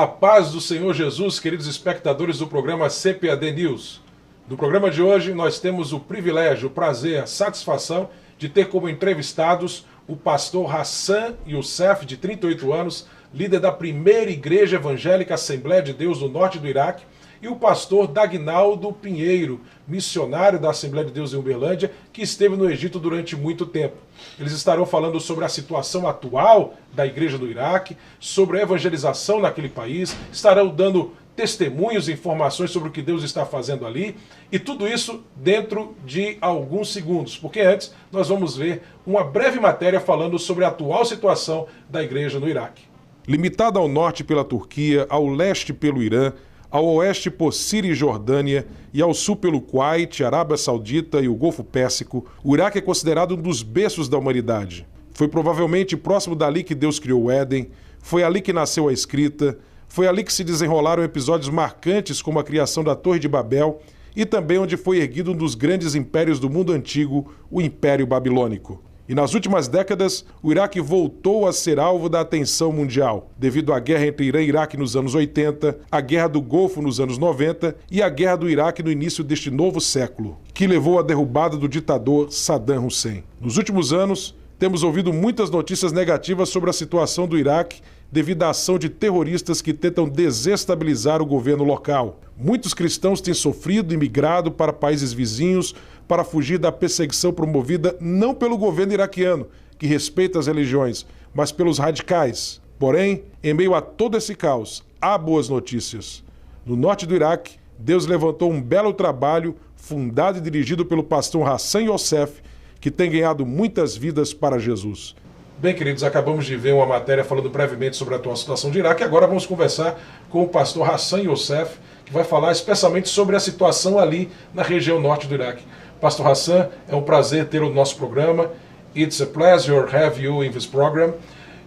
A paz do Senhor Jesus, queridos espectadores do programa CPAD News. No programa de hoje, nós temos o privilégio, o prazer, a satisfação de ter como entrevistados o pastor Hassan Youssef, de 38 anos, líder da primeira igreja evangélica Assembleia de Deus no norte do Iraque, e o pastor Dagnaldo Pinheiro, missionário da Assembleia de Deus em Uberlândia, que esteve no Egito durante muito tempo. Eles estarão falando sobre a situação atual da igreja do Iraque, sobre a evangelização naquele país, estarão dando testemunhos e informações sobre o que Deus está fazendo ali, e tudo isso dentro de alguns segundos, porque antes nós vamos ver uma breve matéria falando sobre a atual situação da igreja no Iraque. Limitada ao norte pela Turquia, ao leste pelo Irã, ao oeste por Síria e Jordânia e ao sul pelo Kuwait, Arábia Saudita e o Golfo Pérsico, o Iraque é considerado um dos berços da humanidade. Foi provavelmente próximo dali que Deus criou o Éden, foi ali que nasceu a escrita, foi ali que se desenrolaram episódios marcantes como a criação da Torre de Babel e também onde foi erguido um dos grandes impérios do mundo antigo, o Império Babilônico. E nas últimas décadas, o Iraque voltou a ser alvo da atenção mundial, devido à guerra entre Irã e Iraque nos anos 80, a guerra do Golfo nos anos 90 e a guerra do Iraque no início deste novo século, que levou à derrubada do ditador Saddam Hussein. Nos últimos anos, temos ouvido muitas notícias negativas sobre a situação do Iraque devido à ação de terroristas que tentam desestabilizar o governo local. Muitos cristãos têm sofrido e migrado para países vizinhos para fugir da perseguição promovida não pelo governo iraquiano, que respeita as religiões, mas pelos radicais. Porém, em meio a todo esse caos, há boas notícias. No norte do Iraque, Deus levantou um belo trabalho fundado e dirigido pelo pastor Hassan Youssef, que tem ganhado muitas vidas para Jesus. Bem, queridos, acabamos de ver uma matéria falando brevemente sobre a atual situação do Iraque. Agora vamos conversar com o pastor Hassan Youssef, que vai falar especialmente sobre a situação ali na região norte do Iraque. Pastor Hassan, é um prazer tê-lo no nosso programa. It's a pleasure to have you in this program.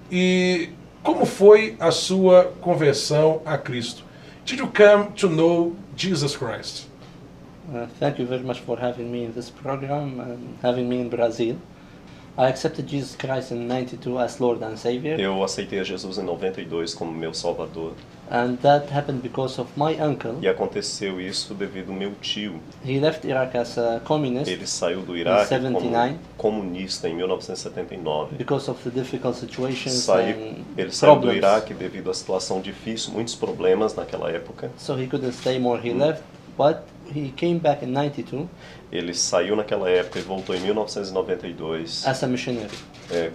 E como foi a sua conversão a Cristo? Did you come to know Jesus Christ? Thank you very much for having me in this program and having me in Brazil. I accepted Jesus Christ in 92 as Lord and Savior. Eu aceitei a Jesus em 92 como meu Salvador. And that happened because of my uncle. E aconteceu isso devido ao meu tio. He left Iraq as a communist. Ele saiu do Iraque como 79. comunista em 1979. Because of the difficult situations Ele saiu do Iraque devido à situação difícil, muitos problemas naquela época. So he couldn't stay more. He left, but he came back in 92. Ele saiu naquela época e voltou em 1992 as a missionary.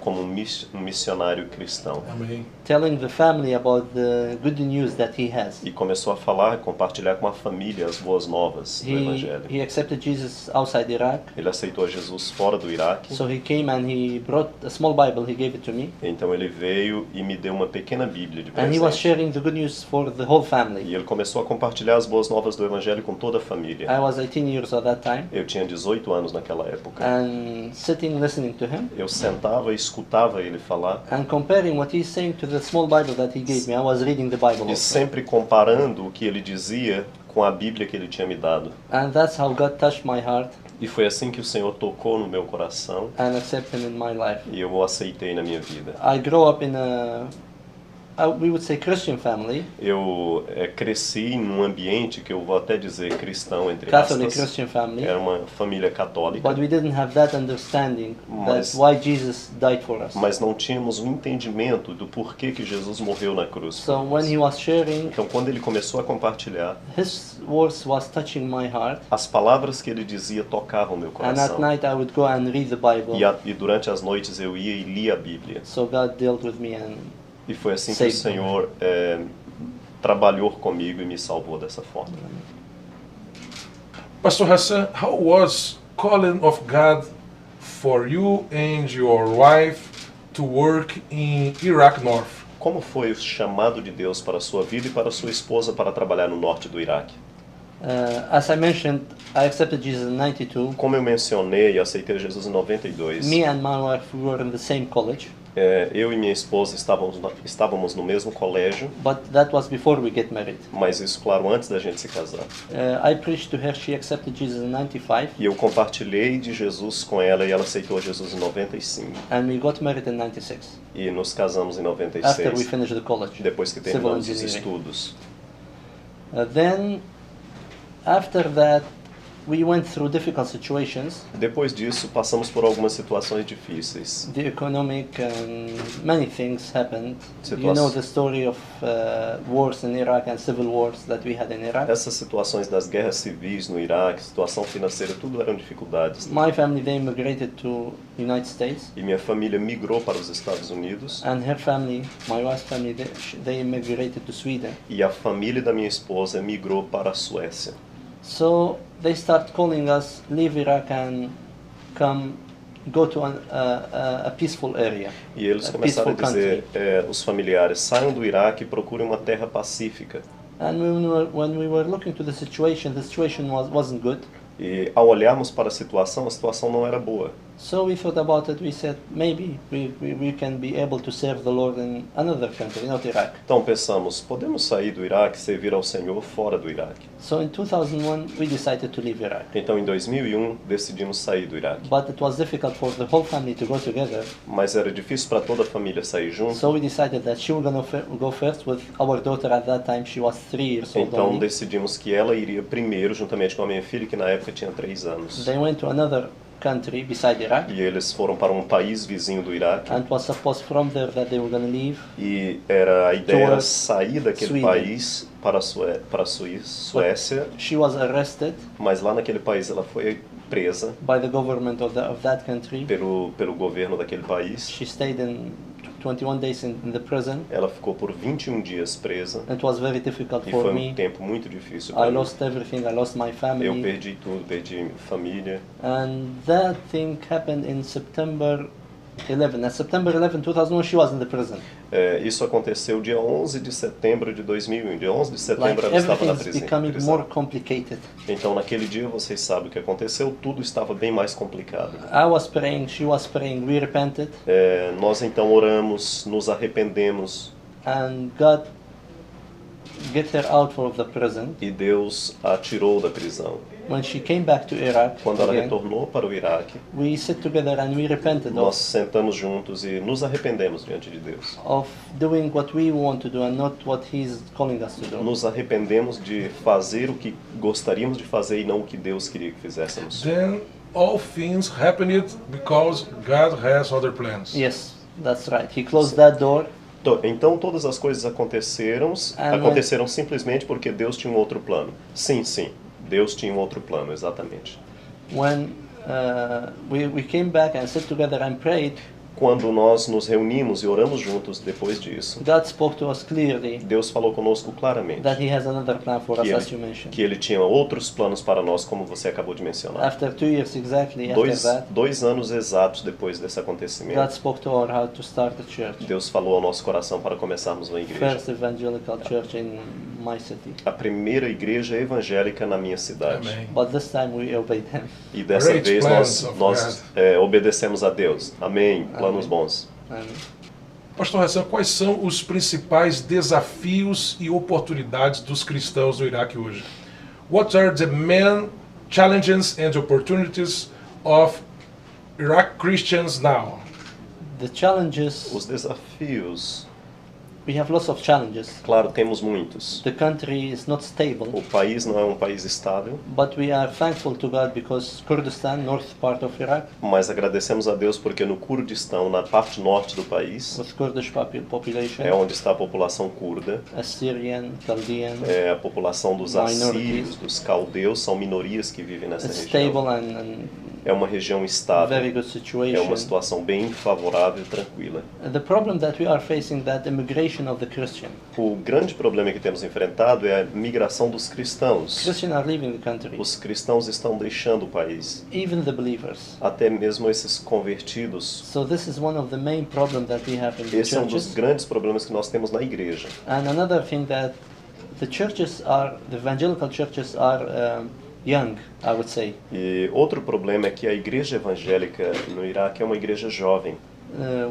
Como um missionário cristão. Amém. Telling the family about the good news that he has. E começou a falar, compartilhar com a família as boas novas do Evangelho. He accepted Jesus outside Iraq. Ele aceitou Jesus fora do Iraque. So he came and he brought a small Bible. He gave it to me. Então ele veio e me deu uma pequena Bíblia de presente. And he was sharing the good news for the whole family. E ele começou a compartilhar as boas novas do Evangelho com toda a família. I was 18 years at that time. Eu tinha 18 anos naquela época. And sitting listening to him. Eu sentava e escutava ele falar. And comparing what he's saying to the small Bible that he gave me. I was reading the Bible. E sempre comparando o que ele dizia com a Bíblia que ele tinha me dado. And that's how God touched my heart. E foi assim que o Senhor tocou no meu coração. And accepted him in my life. E eu o aceitei na minha vida. I grew up in we would say Christian family. Eu cresci em um ambiente que eu vou até dizer cristão entre Catholic aspas. Christian family. Era uma família católica. But we didn't have that understanding that's why Jesus died for us. Mas não tínhamos um entendimento do porquê que Jesus morreu na cruz. So when he was sharing, então quando ele começou a compartilhar, his words was touching my heart. As palavras que ele dizia tocavam meu coração. And at night I would go and read the Bible. E durante as noites eu ia e lia a Bíblia. So God dealt with me and e foi assim que o Senhor trabalhou comigo e me salvou dessa forma. Pastor Hassan, how was calling of God for you and your wife to work in Iraq North? Como foi o chamado de Deus para a sua vida e para a sua esposa para trabalhar no norte do Iraque? As I mentioned, I accepted Jesus in 92. Como eu mencionei, aceitei Jesus em 92. Me and my wife were in the same college. Eu e minha esposa estávamos no mesmo colégio, but that was before we get married. mas isso, claro, antes da gente se casar. I preached to her, she accepted Jesus in 95, E eu compartilhei de Jesus com ela e ela aceitou Jesus em 95. and we got married in 96, E nos casamos em after we 96, finished the college, depois que civil terminamos os engineering. estudos. Then, after that, we went through difficult situations, Depois disso, passamos por algumas situações difíceis. the economic and many things happened. You Situações. know the story of wars in Iraq and civil wars that we had in Iraq. Essas situações das guerras civis no Iraque, situação financeira, tudo eram dificuldades. My family, they immigrated to United States, E minha família migrou para os Estados Unidos and her family, my wife's family, they immigrated to Sweden. e a família da minha esposa migrou para a Suécia. So they start calling us, leave Iraq and come, go to a peaceful area, E eles a começaram a peaceful dizer, country. os familiares, saiam do Iraque e procurem uma terra pacífica. And when we were looking to the situation wasn't good. E ao olharmos para a situação não era boa. So we thought about it. We said maybe we can be able to serve the Lord in another country, not Iraq. Então pensamos, podemos sair do Iraque e servir ao Senhor fora do Iraque. So in 2001 we decided to leave Iraq. Então em 2001 decidimos sair do Iraque. But it was difficult for the whole family to go together. Mas era difícil para toda a família sair junto. So we decided that she was going to go first with our daughter. At that time she was 3 years old Então only. decidimos que ela iria primeiro, juntamente com a minha filha, que na época tinha 3 anos. They went to another country beside Iraq, E eles foram para um país vizinho do Iraque. and it was supposed from there that they were going to leave. E a ideia era Towards sair daquele Sweden. país para a Suécia, She was arrested mas lá naquele país ela foi presa by the government of that country. pelo governo daquele país. She stayed in 21 days in the prison. Ela ficou por 21 dias presa It was very difficult e for foi me. tempo muito difícil I para mim. lost everything. I lost my Eu family. perdi tudo, perdi minha família. And that thing happened in September 11. At September 11, 2001, she was in the prison. Isso aconteceu dia 11 de setembro de 2001. Dia 11 de setembro Like ela estava na everything's becoming prisão. more complicated. Então naquele dia vocês sabem o que aconteceu, tudo estava bem mais complicado. I was praying, she was praying, we repented, Nós então oramos, nos arrependemos and God get her out of the prison. e Deus a tirou da prisão. When she came back to Iraq Quando ela again, retornou para o Iraque, we sat together and we repented nós sentamos juntos e nos arrependemos diante de Deus. of doing what we want to do and not what He's calling us to do. Nos arrependemos de fazer o que gostaríamos de fazer e não o que Deus queria que fizéssemos. Then all things happened because God has other plans. Yes, that's right. He closed that door. Então todas as coisas aconteceram simplesmente porque Deus tinha um outro plano. Sim, Deus tinha um outro plano, exatamente. When we came back and sat together and prayed, Quando nós nos reunimos e oramos juntos depois disso, God spoke to us clearly Deus falou conosco claramente that He has another plan for us, que as you ele, mentioned. que ele tinha outros planos para nós, como você acabou de mencionar. After 2 years exactly after that, Dois anos exatos depois desse God acontecimento, spoke to our heart to start a church. Deus falou ao nosso coração para começarmos uma igreja. First evangelical church in my city. A primeira igreja evangélica na minha cidade. Amém. But this time we obeyed Him. E dessa Great vez plans nós, of nós obedecemos a Deus. Amém. Planos Amém. bons. And Pastor Hassan, quais são os principais desafios e oportunidades dos cristãos no Iraque hoje? What are the main challenges and opportunities of Iraq Christians now? the challenges, Os desafios, we have lots of challenges. claro, temos muitos. The country is not stable, O país não é um país estável, but we are thankful to God because Kurdistan, north part of Iraq, mas agradecemos a Deus porque no Kurdistão, na parte norte do país, with Kurdish population, é onde está a população curda, Assyrian, Chaldean, é a população dos assírios, Minorities. dos caldeus, são minorias que vivem nessa it's região. stable and É uma região very estável, good é situation. uma situação bem favorável e tranquila. The problem that we are facing that immigration of the Christian. O grande problema que temos enfrentado é a migração dos cristãos. Christians are leaving the country, Os cristãos estão deixando o país, even the believers. até mesmo esses convertidos. So this is one of the main problems that we have in the Esse é um dos churches. grandes problemas que nós temos na igreja. And another thing that the evangelical churches are young, I would say. E outro problema é que a igreja evangélica no Iraque é uma igreja jovem.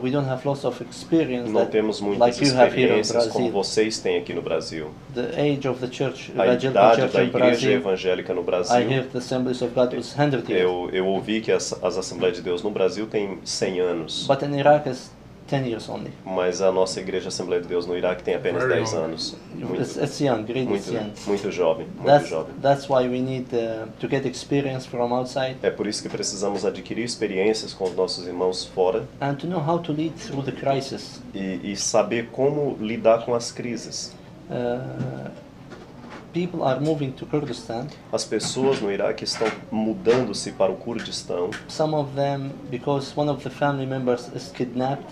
We don't have lots of experience Não that, temos muitas like you have here in experiências como Brazil. vocês têm aqui no Brasil. The age of the church, A evangelical idade church da in igreja Brazil, evangélica no I Brasil, heard the Assemblies of God was 100 years. eu ouvi que as Assembleias de Deus no Brasil têm 100 anos, But in Iraq it's 10 years only. mas a nossa igreja Assembleia de Deus no Iraque tem apenas Very 10 young. anos. It's young, really it's young. Muito jovem, muito That's, jovem. that's why we need to get experience from outside É por isso que precisamos adquirir experiências com os nossos irmãos fora and to know how to lead through the crisis. e saber como lidar com as crises. People are moving to Kurdistan. As pessoas no Iraque estão mudando-se para o Kurdistão. Some of them because one of the family members is kidnapped.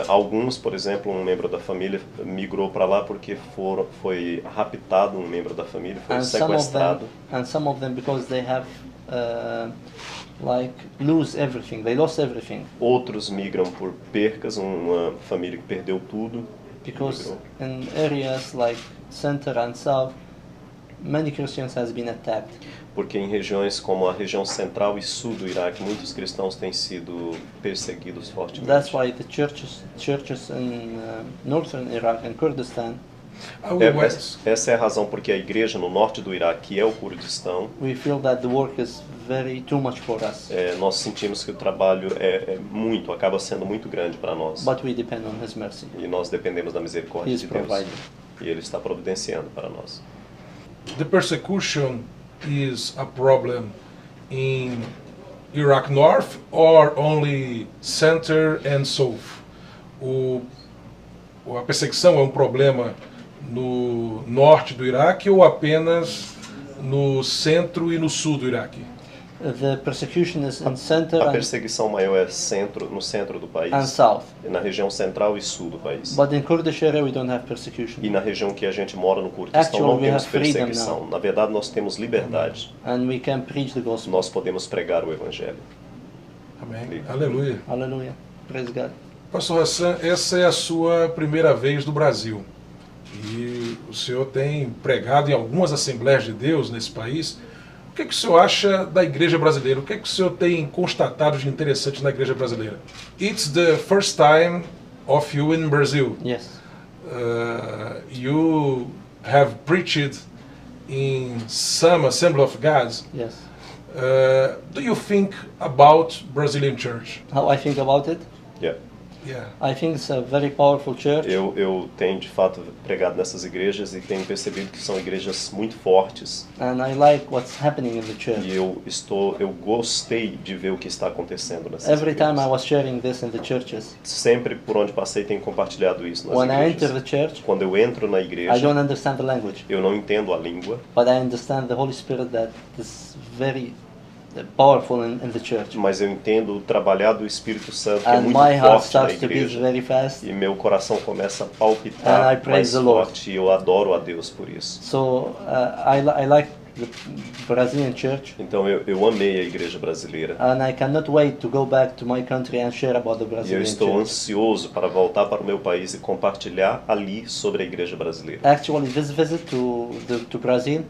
Alguns, por exemplo, um membro da família migrou para lá porque foi raptado um membro da família, foi sequestrado. And some of them because they have like lose everything. They lost everything. Outros migram por percas, uma família que perdeu tudo. Because in areas like center and south, many Christians has been attacked. Porque em regiões como a região central e sul do Iraque, muitos cristãos têm sido perseguidos fortemente. That's why the churches in northern Iraq and Kurdistan, Essa é a razão porque a igreja no norte do Iraque, que é o Kurdistão, we feel that the work is too much for us. Nós sentimos que o trabalho acaba sendo muito grande para nós. But we depend on His mercy. E nós dependemos da misericórdia de Deus. Providing. E Ele está providenciando para nós. The persecution is a problem in Iraq North or only center and south? A perseguição é um problema no norte do Iraque ou apenas no centro e no sul do Iraque? The persecution is in center A perseguição maior é no centro do país, and south. Na região central e sul do país. But in Kurdish area we don't have persecution. E na região que a gente mora no Kurdistão Actually, não we temos have freedom perseguição. now. Na verdade, nós temos liberdade. And we can preach the gospel. Nós podemos pregar o evangelho. Amém. Aleluia. Hallelujah. Praise God. Pastor Hassan, essa é a sua primeira vez no Brasil. E o senhor tem pregado em algumas Assembleias de Deus nesse país. O que o senhor acha da igreja brasileira? O que o senhor tem constatado de interessante na igreja brasileira? It's the first time of you in Brazil. Yes. You have preached in some Assembly of God. Yes. Do you think about Brazilian church? How I think about it? Yeah. Yeah. I think it's a very powerful church. Eu tenho de fato pregado nessas igrejas e tenho percebido que são igrejas muito fortes. And I like what's happening in the church. E eu gostei de ver o que está acontecendo nessas Every igrejas. time I was sharing this in the churches. Sempre por onde passei tenho compartilhado isso nas When I igrejas. enter the church, Quando eu entro na I igreja, don't understand the language, eu não entendo a língua, but I understand the Holy Spirit that is very powerful in the church. mas eu entendo o trabalhar do Espírito Santo que é And muito my heart forte na starts to beat igreja. very fast. E meu coração começa a And I palpitar praise mais the Lord. forte e eu adoro a Deus por isso. So I like the Brazilian church, Então eu amei a igreja brasileira. and I cannot wait to go back to my country and share about the E eu Brazilian estou church. ansioso para voltar para o meu país e compartilhar ali sobre a igreja brasileira. Actually, this visit to Brazil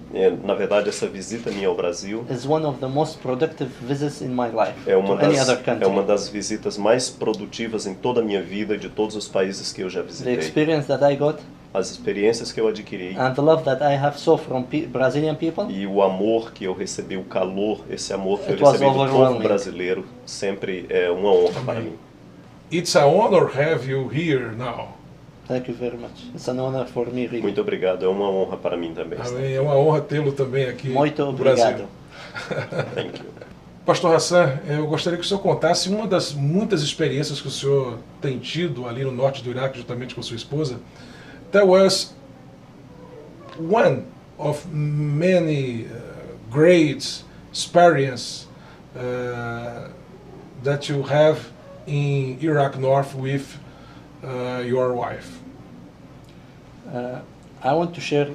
Na verdade, essa visita minha ao Brasil is one of the most productive visits in my life é uma to any other country. das visitas mais produtivas em toda a minha vida de todos os países que eu já The visitei. experience that I got As experiências que eu adquiri and the love that I have saw from Brazilian people, e o amor que eu recebi, o calor, esse amor que eu It was recebi do povo overwhelming. brasileiro sempre é uma honra para mim. It's an honor have you here now. thank you very much. It's an honor for me, really. Muito obrigado, é uma honra para mim também. Amém. É uma honra tê-lo também aqui Muito no Brasil. obrigado. Thank you. Pastor Hassan, eu gostaria que o senhor contasse uma das muitas experiências que o senhor tem tido ali no norte do Iraque, juntamente com sua esposa. There was one of many great experience that you have in Iraq North with your wife. I want to share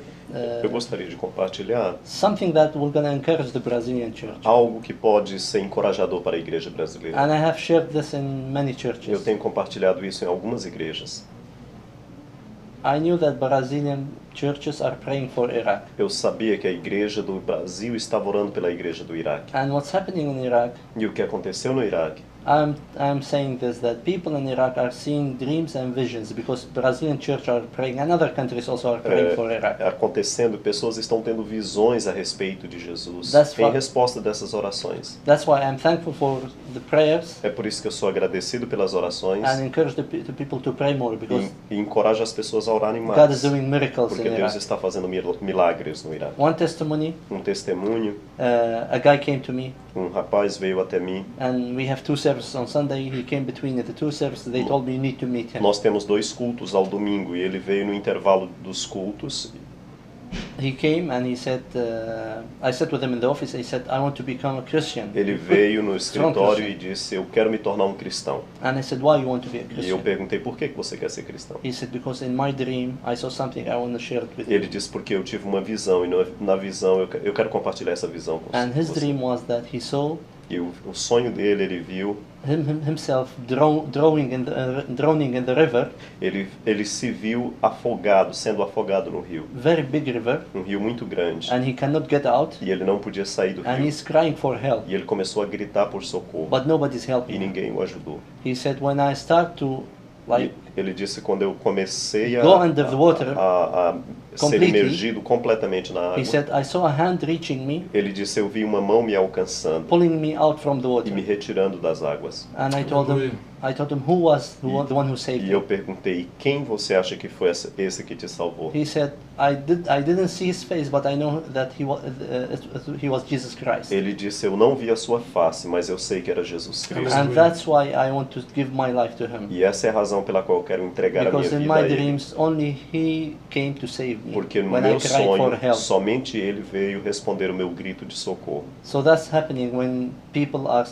Eu gostaria de compartilhar something that will gonna encourage the Brazilian church. algo que pode ser encorajador para a igreja brasileira. And I have shared this in many Eu churches. tenho compartilhado isso em algumas igrejas. I knew that Brazilian churches are praying for Iraq. Eu sabia que a igreja do Brasil estava orando pela igreja do Iraque. And what's happening in Iraq E o que aconteceu no Iraque I'm saying this, that people in Iraq are seeing dreams and visions because Brazilian church are praying and other countries also are praying for Iraq. Acontecendo, pessoas estão tendo visões a respeito de Jesus em resposta dessas orações. That's why I'm thankful for the prayers. É por isso que eu sou agradecido pelas orações. And encourage the people to pray more because e encorajo as pessoas a orarem mais. God is doing miracles porque in Deus Iraq. está fazendo milagres no Iraque. One testimony. Testemunho. A guy came to me. Rapaz veio até mim. And we have 2 services on Sunday. He came between the 2 services. They told me you need to meet him. Nós temos 2 cultos ao domingo e ele veio no intervalo dos cultos. He came and he said, I sat with him in the office. He said, I want to become a Christian. Ele veio no escritório e disse, eu quero me tornar um cristão. And I said, why you want to be a Christian? E eu perguntei, por que você quer ser cristão? He said, because in my dream I saw something I want to share it with you. Ele disse, porque eu tive uma visão e na visão eu quero compartilhar essa visão com você. And his dream was that he saw. E o sonho dele, ele viu himself drowning in the river. Ele se viu sendo afogado no rio. Very big river. Um rio muito grande. And he cannot get out. E ele não podia sair do rio. And he's crying for help. E ele começou a gritar por socorro. But nobody's helping. E ninguém o ajudou. He said, when I start to ele disse, quando eu comecei a ser imergido completamente na água. He said, I saw a hand reaching me. Ele disse, eu vi uma mão me alcançando. Pulling me out from the water. E me retirando das águas. And I told him who was the one who saved me. E eu perguntei, quem você acha que foi esse que te salvou? He said, I didn't see his face, but I know that he was Jesus Christ. Ele disse, eu não vi a sua face, mas eu sei que era Jesus Cristo. And that's why I want to give my life to him. E essa é a razão pela qual eu quero entregar Because a minha vida a ele. Because in my dreams only he came to save me. Porque no meu sonho somente ele veio responder o meu grito de socorro. So that's happening when people are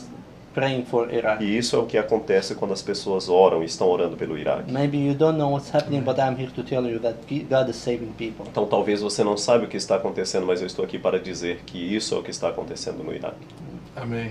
praying for Iraq. E isso é o que acontece quando as pessoas oram e estão orando pelo Iraque. Maybe you don't know what's happening, but I'm here to tell you that God is saving people. Então talvez você não saiba o que está acontecendo, mas eu estou aqui para dizer que isso é o que está acontecendo no Iraque. Amém.